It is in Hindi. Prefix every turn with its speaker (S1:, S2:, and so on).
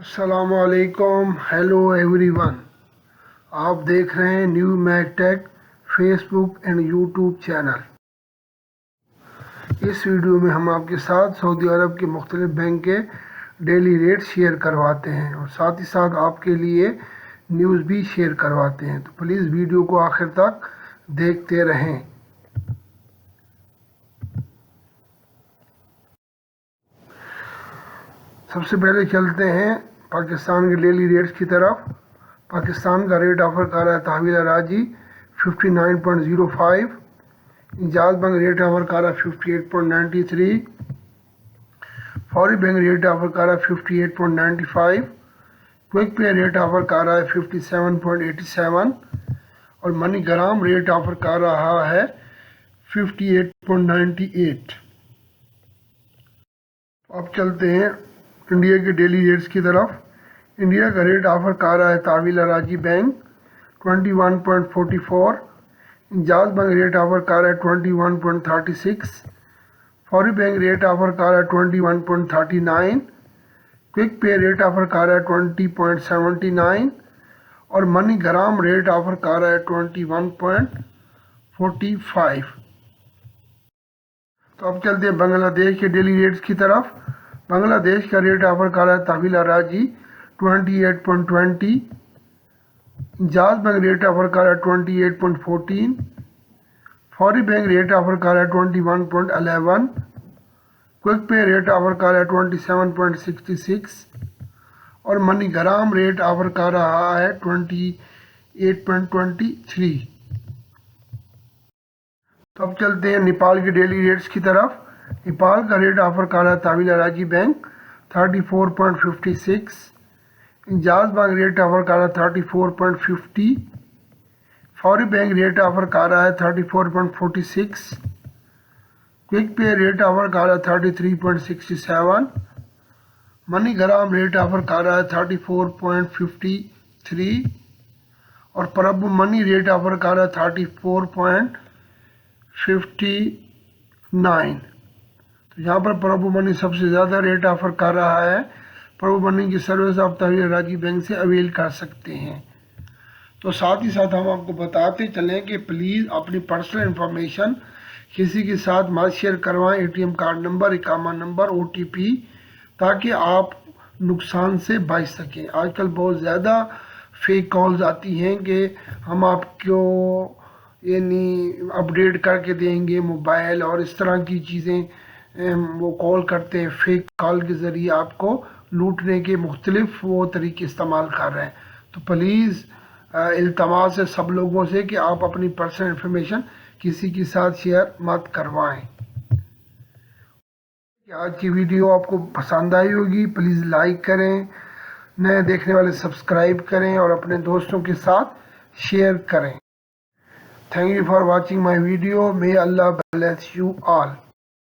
S1: अस्सलामुअलैकुम, हेलो एवरीवन। आप देख रहे हैं new MacTech Facebook and YouTube channel. इस वीडियो में हम आपके साथ सऊदी अरब के मुख्तलिफ बैंक के डेली रेट शेयर करवाते हैं और साथ ही साथ आपके लिए न्यूज़ भी शेयर करवाते हैं। तो प्लीज़ वीडियो को आखिर तक देखते रहें। सबसे पहले चलते हैं पाकिस्तान के डेली रेट्स की तरफ। पाकिस्तान का रेट ऑफर कर रहा है तहवील राजी 59.05, इंजाज बैंक रेट ऑफर कर रहा है 58.93, फौरी बैंक रेट ऑफर कर रहा है 58.95, क्विक पे रेट ऑफर कर रहा है 57.87 और मनी ग्राम रेट ऑफर कर रहा है 58.98। अब चलते हैं इंडिया के डेली रेट्स की तरफ। इंडिया का रेट ऑफर कर रहा है तहवील राजी बैंक 21.44, इंजाज बैंक रेट ऑफर कर रहा है 21.36, फौरी बैंक रेट ऑफर कर रहा है 21.39, क्विक पे रेट ऑफर कर रहा है 20.79 और मनी ग्राम रेट ऑफर कर रहा है 21.45। तो अब चलते हैं बांग्लादेश के डेली रेट्स की तरफ। बांग्लादेश का रेट ऑफर कर रहा है तहवील राजी 28.20, इंजाज बैंक रेट ऑफर कर रहा है 28.14, फौरी बैंक रेट ऑफर कर रहा है 21.11, क्विक पे रेट ऑफर कर रहा है 27.66 और मनी ग्राम रेट ऑफर कर रहा है 28.23। तो अब चलते हैं नेपाल के डेली रेट्स की तरफ। नेपाल का रेट ऑफर कर रहा है तहवील राजी बैंक 34.56, इंजाज बैंक रेट ऑफर कर रहा है 34.50, फौरी बैंक रेट ऑफर कर रहा है 34.46, क्विक पे रेट ऑफर कर रहा है 33.67, मनी ग्राम रेट ऑफर कर रहा है 34.53 और प्रब मनी रेट ऑफर कर रहा है 34.59। तो यहाँ पर प्रभु मनी सबसे ज़्यादा रेट ऑफर कर रहा है। प्रभु मनी की सर्विस आप तहवील राजी बैंक से अवेल कर सकते हैं। तो साथ ही साथ हम आपको बताते चलें कि प्लीज़ अपनी पर्सनल इंफॉर्मेशन किसी के साथ मत शेयर करवाएं। एटीएम कार्ड नंबर, इकामा नंबर, ओटीपी, ताकि आप नुकसान से बच सकें। आजकल बहुत ज़्यादा फेक कॉल्स आती हैं कि हम आपको यानी अपडेट करके देंगे मोबाइल और इस तरह की चीज़ें वो कॉल करते हैं। फेक कॉल के ज़रिए आपको लूटने के मुख्तलिफ वो तरीके इस्तेमाल कर रहे हैं। तो प्लीज़ इल्तमास है सब लोगों से कि आप अपनी पर्सनल इंफॉर्मेशन किसी के साथ शेयर मत करवाएं। आज की वीडियो आपको पसंद आई होगी, प्लीज़ लाइक करें, नए देखने वाले सब्सक्राइब करें और अपने दोस्तों के साथ शेयर करें। Thank you for watching my video. May Allah bless you all.